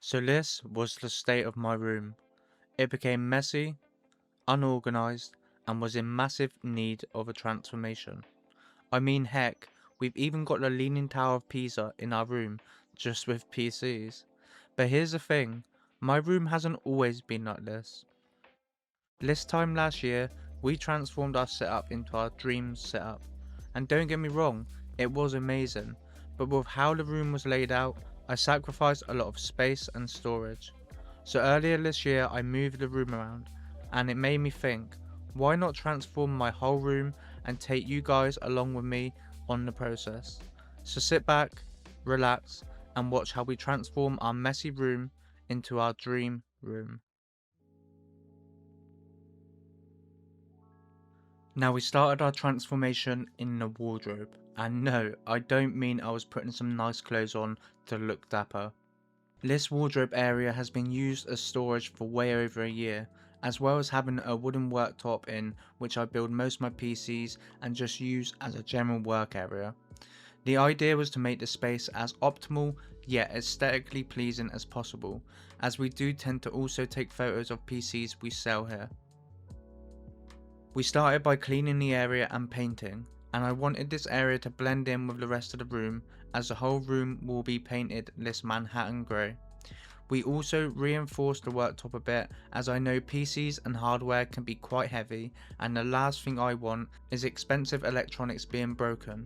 So this was the state of my room. It became messy, unorganized, and was in massive need of a transformation. I mean heck, we've even got the Leaning Tower of Pisa in our room, just with PCs. But here's the thing, my room hasn't always been like this. This time last year, we transformed our setup into our dream setup. And don't get me wrong, it was amazing, but with how the room was laid out, I sacrificed a lot of space and storage. So earlier this year I moved the room around, and it made me think, why not transform my whole room and take you guys along with me on the process. So sit back, relax, and watch how we transform our messy room into our dream room. Now we started our transformation in the wardrobe, and no, I don't mean I was putting some nice clothes on to look dapper. This wardrobe area has been used as storage for way over a year, as well as having a wooden worktop in which I build most of my PCs and just use as a general work area. The idea was to make the space as optimal yet aesthetically pleasing as possible, as we do tend to also take photos of PCs we sell here. We started by cleaning the area and painting, and I wanted this area to blend in with the rest of the room, as the whole room will be painted this Manhattan grey. We also reinforced the worktop a bit, as I know PCs and hardware can be quite heavy, and the last thing I want is expensive electronics being broken.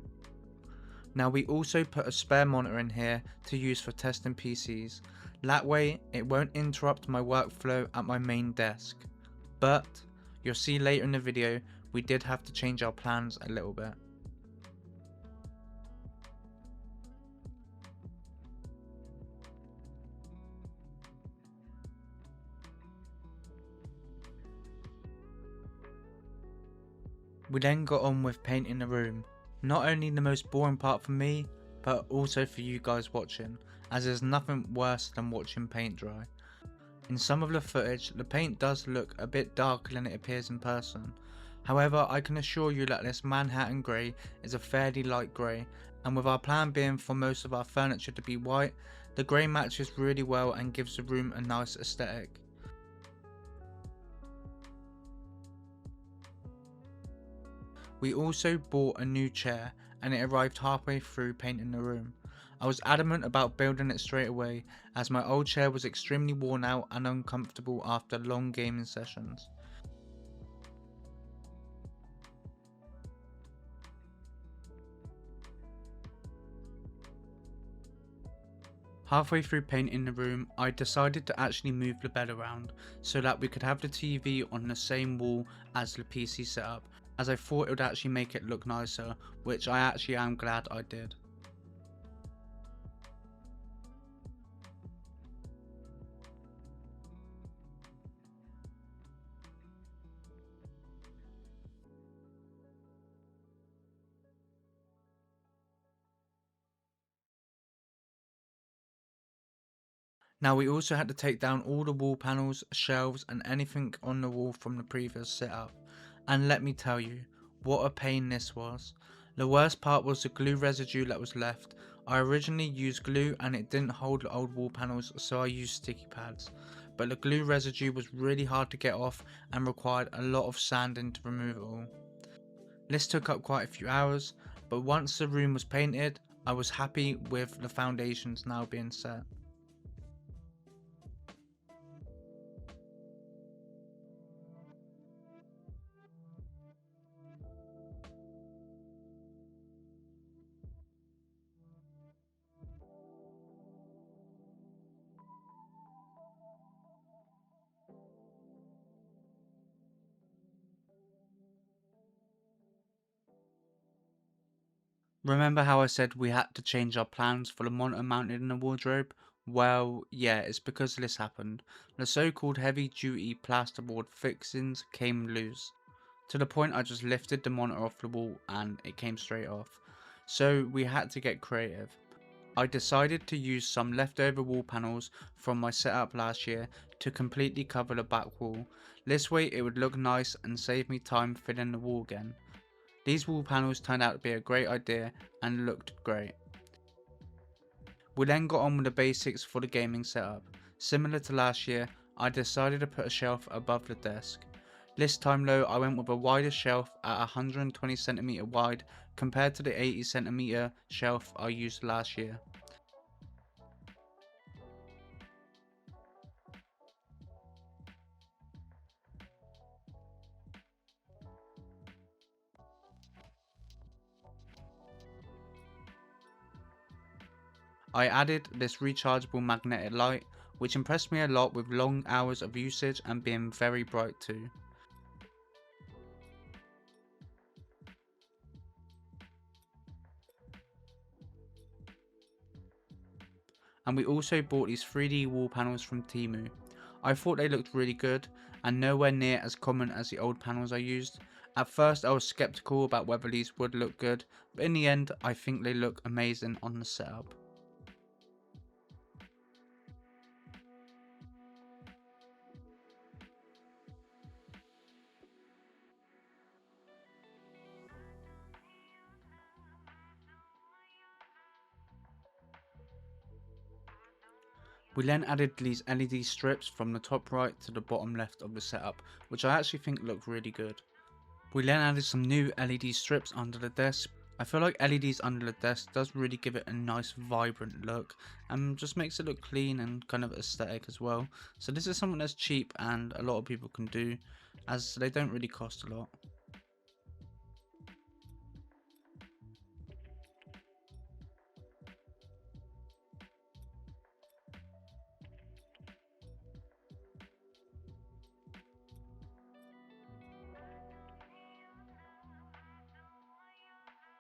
Now we also put a spare monitor in here to use for testing PCs, that way it won't interrupt my workflow at my main desk. But you'll see later in the video, we did have to change our plans a little bit. We then got on with painting the room, not only the most boring part for me, but also for you guys watching, as there's nothing worse than watching paint dry. In some of the footage, the paint does look a bit darker than it appears in person. However, I can assure you that this Manhattan grey is a fairly light grey, and with our plan being for most of our furniture to be white, the grey matches really well and gives the room a nice aesthetic. We also bought a new chair, and it arrived halfway through painting the room. I was adamant about building it straight away, as my old chair was extremely worn out and uncomfortable after long gaming sessions. Halfway through painting the room, I decided to actually move the bed around so that we could have the TV on the same wall as the PC setup, as I thought it would actually make it look nicer, which I actually am glad I did. Now we also had to take down all the wall panels, shelves and anything on the wall from the previous setup, and let me tell you, what a pain this was. The worst part was the glue residue that was left. I originally used glue and it didn't hold the old wall panels, so I used sticky pads, but the glue residue was really hard to get off and required a lot of sanding to remove it all. This took up quite a few hours, but once the room was painted, I was happy with the foundations now being set. Remember how I said we had to change our plans for the monitor mounted in the wardrobe? Well, yeah, it's because this happened. The so-called heavy-duty plasterboard fixings came loose, to the point I just lifted the monitor off the wall and it came straight off. So we had to get creative. I decided to use some leftover wall panels from my setup last year to completely cover the back wall. This way it would look nice and save me time filling the wall again. These wall panels turned out to be a great idea and looked great. We then got on with the basics for the gaming setup. Similar to last year, I decided to put a shelf above the desk. This time though, I went with a wider shelf at 120cm wide compared to the 80cm shelf I used last year. I added this rechargeable magnetic light, which impressed me a lot with long hours of usage and being very bright too. And we also bought these 3D wall panels from Temu. I thought they looked really good and nowhere near as common as the old panels I used. At first I was skeptical about whether these would look good, but in the end I think they look amazing on the setup. We then added these LED strips from the top right to the bottom left of the setup, which I actually think look really good. We then added some new LED strips under the desk. I feel like LEDs under the desk does really give it a nice vibrant look and just makes it look clean and kind of aesthetic as well. So this is something that's cheap and a lot of people can do as they don't really cost a lot.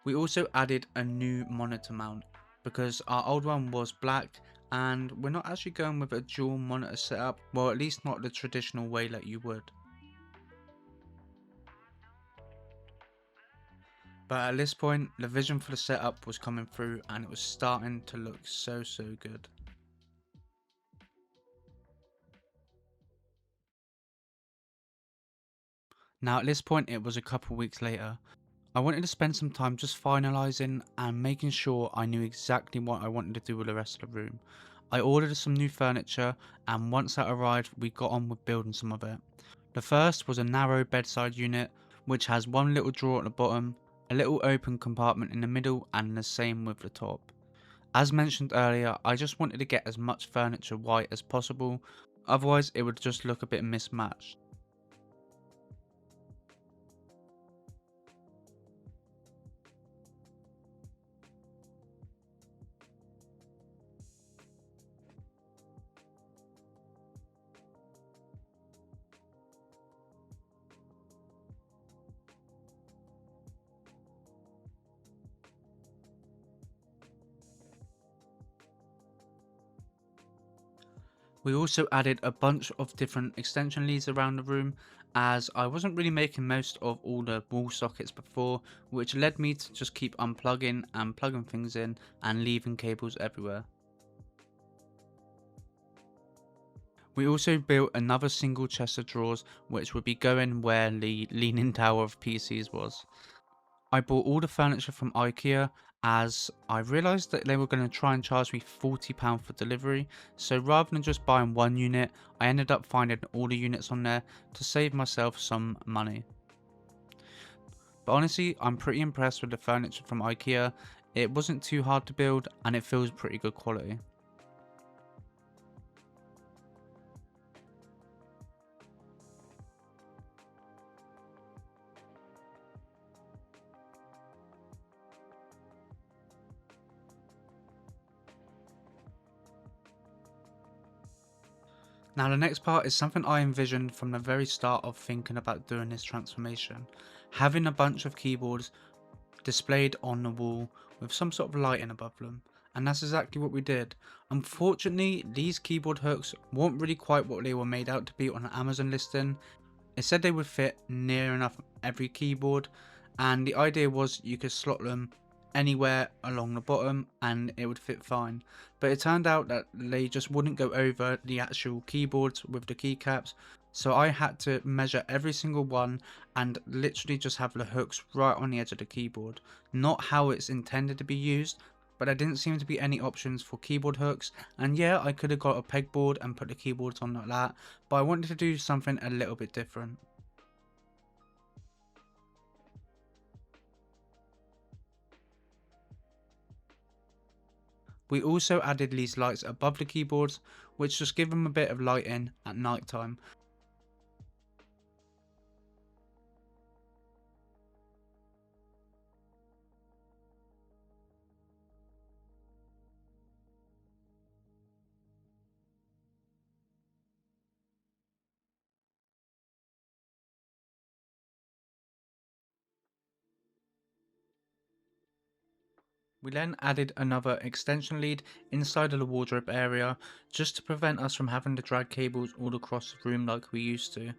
We also added a new monitor mount because our old one was black and we're not actually going with a dual monitor setup, well at least not the traditional way that you would. But at this point the vision for the setup was coming through and it was starting to look so good. Now at this point it was a couple weeks later. I wanted to spend some time just finalising and making sure I knew exactly what I wanted to do with the rest of the room. I ordered some new furniture and once that arrived we got on with building some of it. The first was a narrow bedside unit which has one little drawer at the bottom, a little open compartment in the middle and the same with the top. As mentioned earlier, I just wanted to get as much furniture white as possible, otherwise it would just look a bit mismatched. We also added a bunch of different extension leads around the room as I wasn't really making most of all the wall sockets before, which led me to just keep unplugging and plugging things in and leaving cables everywhere. We also built another single chest of drawers which would be going where the leaning tower of PCs was. I bought all the furniture from IKEA as I realised that they were going to try and charge me £40 for delivery, so rather than just buying one unit, I ended up finding all the units on there to save myself some money. But honestly, I'm pretty impressed with the furniture from IKEA. It wasn't too hard to build and it feels pretty good quality. Now the next part is something I envisioned from the very start of thinking about doing this transformation. Having a bunch of keyboards displayed on the wall with some sort of lighting above them. And that's exactly what we did. Unfortunately, these keyboard hooks weren't really quite what they were made out to be on an Amazon listing. It said they would fit near enough every keyboard and the idea was you could slot them anywhere along the bottom and it would fit fine, but it turned out that they just wouldn't go over the actual keyboards with the keycaps, so I had to measure every single one and literally just have the hooks right on the edge of the keyboard, not how it's intended to be used, but there didn't seem to be any options for keyboard hooks, and yeah, I could have got a pegboard and put the keyboards on like that, but I wanted to do something a little bit different. We also added these lights above the keyboards, which just give them a bit of lighting at night time. We then added another extension lead inside of the wardrobe area, just to prevent us from having to drag cables all across the room like we used to.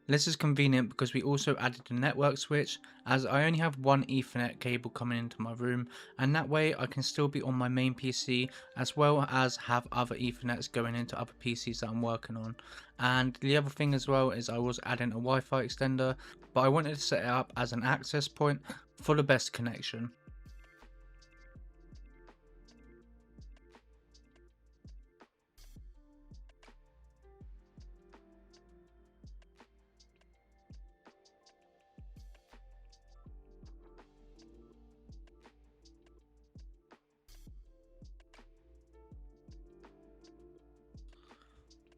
This is convenient because we also added a network switch, as I only have one Ethernet cable coming into my room, and that way I can still be on my main PC as well as have other Ethernets going into other PCs that I'm working on. And the other thing as well is I was adding a Wi-Fi extender, but I wanted to set it up as an access point for the best connection.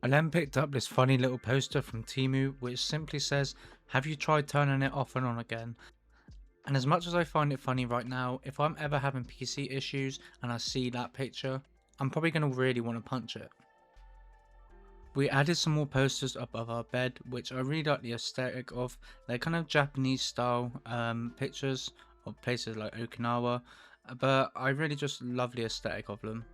I then picked up this funny little poster from Temu which simply says, "Have you tried turning it off and on again?" And as much as I find it funny right now, if I'm ever having PC issues and I see that picture, I'm probably going to really want to punch it. We added some more posters above our bed, which I really like the aesthetic of. They're kind of Japanese style pictures of places like Okinawa, but I really just love the aesthetic of them.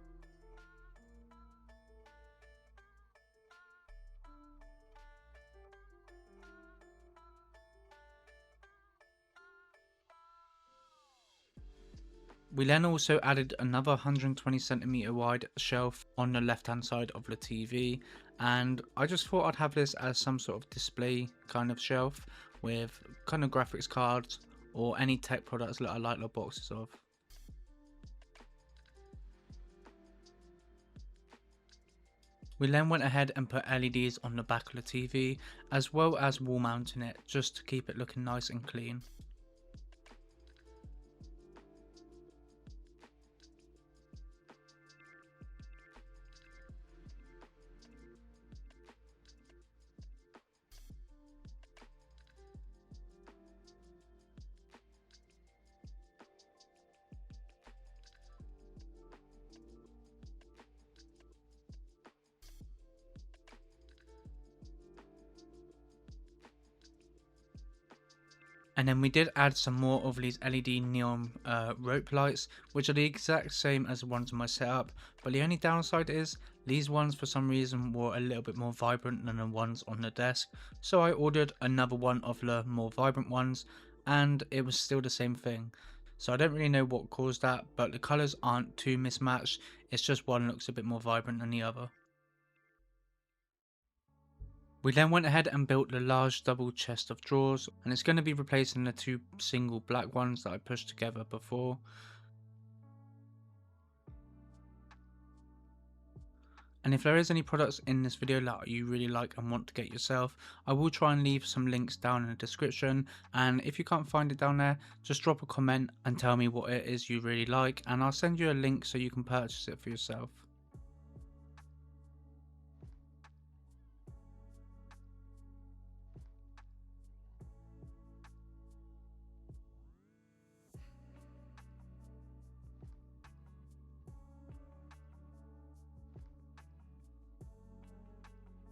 We then also added another 120cm wide shelf on the left hand side of the TV, and I just thought I'd have this as some sort of display kind of shelf with kind of graphics cards or any tech products that I like the boxes of. We then went ahead and put LEDs on the back of the TV as well as wall mounting it just to keep it looking nice and clean. And then we did add some more of these LED neon rope lights, which are the exact same as the ones in my setup, but the only downside is these ones for some reason were a little bit more vibrant than the ones on the desk, so I ordered another one of the more vibrant ones and it was still the same thing. So I don't really know what caused that, but the colours aren't too mismatched, it's just one looks a bit more vibrant than the other. We then went ahead and built the large double chest of drawers, and it's going to be replacing the two single black ones that I pushed together before. And if there is any products in this video that you really like and want to get yourself, I will try and leave some links down in the description, and if you can't find it down there, just drop a comment and tell me what it is you really like and I'll send you a link so you can purchase it for yourself.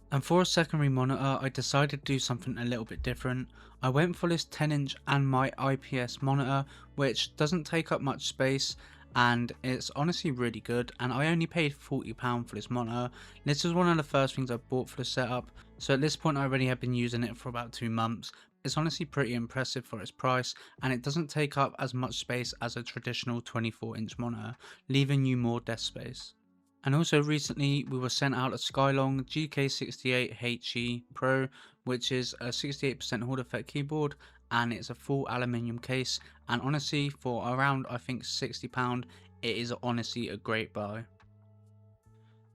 And for a secondary monitor, I decided to do something a little bit different. I went for this 10-inch AMD IPS monitor, which doesn't take up much space and it's honestly really good, and I only paid £40 for this monitor. This was one of the first things I bought for the setup, so at this point I already have been using it for about 2 months. It's honestly pretty impressive for its price, and it doesn't take up as much space as a traditional 24-inch monitor, leaving you more desk space. And also recently we were sent out a Skylong GK68HE Pro, which is a 68% Hall effect keyboard and it's a full aluminium case, and honestly for around I think £60 it is honestly a great buy.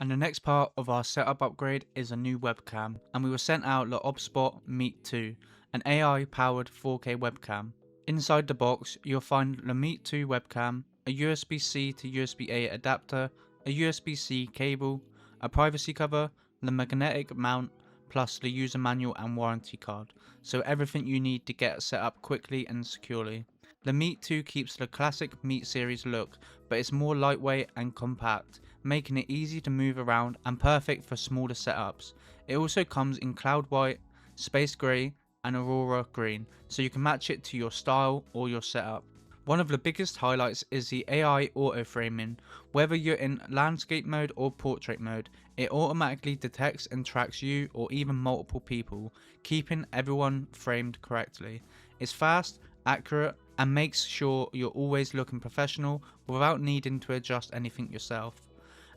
And the next part of our setup upgrade is a new webcam, and we were sent out the OBSBOT Meet 2, an AI powered 4K webcam. Inside the box you'll find the Meet 2 webcam, a USB-C to USB-A adapter, a USB-C cable, a privacy cover, the magnetic mount, plus the user manual and warranty card, so everything you need to get set up quickly and securely. The Meet 2 keeps the classic Meet series look, but it's more lightweight and compact, making it easy to move around and perfect for smaller setups. It also comes in cloud white, space grey and aurora green, so you can match it to your style or your setup. One of the biggest highlights is the AI auto framing. Whether you're in landscape mode or portrait mode, it automatically detects and tracks you or even multiple people, keeping everyone framed correctly. It's fast, accurate and makes sure you're always looking professional without needing to adjust anything yourself.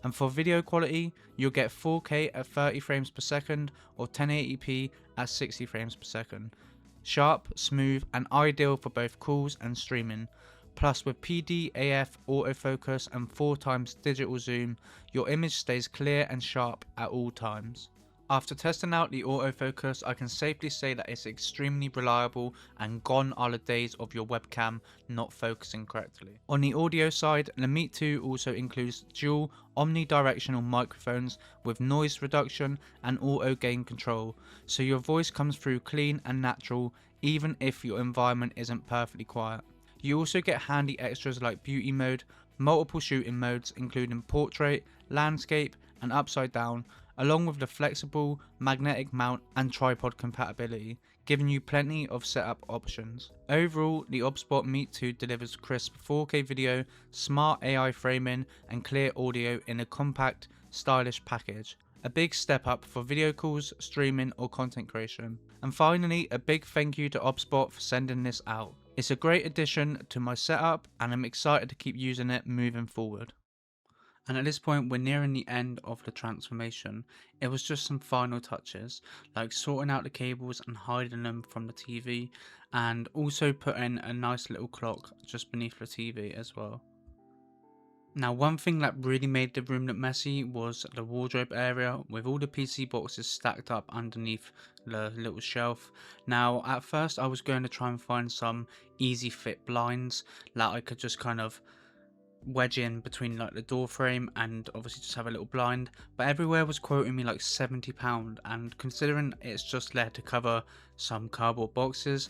And for video quality, you'll get 4K at 30 frames per second or 1080p at 60 frames per second. Sharp, smooth and ideal for both calls and streaming. Plus with PDAF autofocus and 4x digital zoom, your image stays clear and sharp at all times. After testing out the autofocus, I can safely say that it's extremely reliable and gone are the days of your webcam not focusing correctly. On the audio side, the Meet 2 also includes dual omnidirectional microphones with noise reduction and auto gain control, so your voice comes through clean and natural even if your environment isn't perfectly quiet. You also get handy extras like beauty mode, multiple shooting modes including portrait, landscape and upside down, along with the flexible magnetic mount and tripod compatibility, giving you plenty of setup options. Overall, the OBSBOT Meet 2 delivers crisp 4K video, smart AI framing and clear audio in a compact, stylish package. A big step up for video calls, streaming or content creation. And finally, a big thank you to OBSBOT for sending this out. It's a great addition to my setup and I'm excited to keep using it moving forward. And at this point we're nearing the end of the transformation. It was just some final touches, like sorting out the cables and hiding them from the TV, and also putting a nice little clock just beneath the TV as well. Now one thing that really made the room look messy was the wardrobe area with all the PC boxes stacked up underneath the little shelf. Now at first I was going to try and find some easy fit blinds that I could just kind of wedge in between like the door frame and obviously just have a little blind, but everywhere was quoting me like £70, and considering it's just there to cover some cardboard boxes,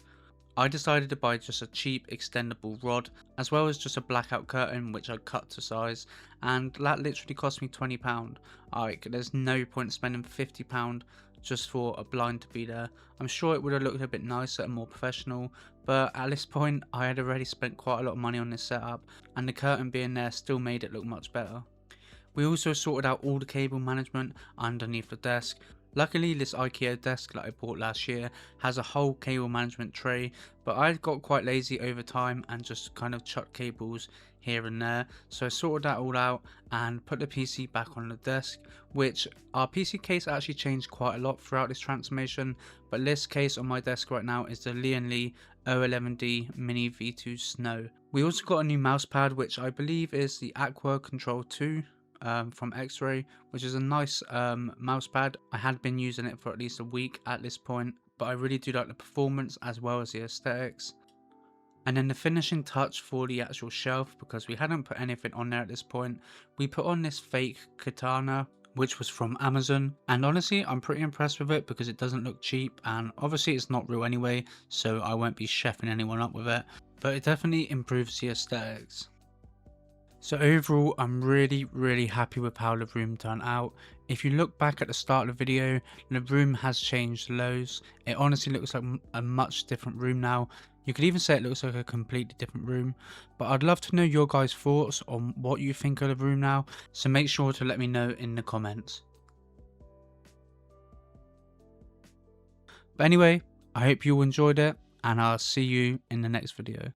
I decided to buy just a cheap extendable rod as well as just a blackout curtain which I cut to size, and that literally cost me £20. Like there's no point spending £50 just for a blind to be there. I'm sure it would have looked a bit nicer and more professional, but at this point I had already spent quite a lot of money on this setup and the curtain being there still made it look much better. We also sorted out all the cable management underneath the desk. Luckily this IKEA desk that I bought last year has a whole cable management tray, but I got quite lazy over time and just kind of chucked cables here and there, so I sorted that all out and put the PC back on the desk, which our PC case actually changed quite a lot throughout this transformation, but this case on my desk right now is the Lee & O11D Mini V2 Snow. We also got a new mouse pad which I believe is the Aqua Control 2 from X-Ray, which is a nice mouse pad. I had been using it for at least a week at this point, but I really do like the performance as well as the aesthetics. And then the finishing touch for the actual shelf, because we hadn't put anything on there at this point, we put on this fake katana which was from Amazon, and honestly I'm pretty impressed with it because it doesn't look cheap, and obviously it's not real anyway, so I won't be chefing anyone up with it, but it definitely improves the aesthetics. So overall I'm really happy with how the room turned out. If you look back at the start of the video, the room has changed loads. It honestly looks like a much different room now. You could even say it looks like a completely different room, but I'd love to know your guys' thoughts on what you think of the room now, so make sure to let me know in the comments. But anyway, I hope you all enjoyed it, and I'll see you in the next video.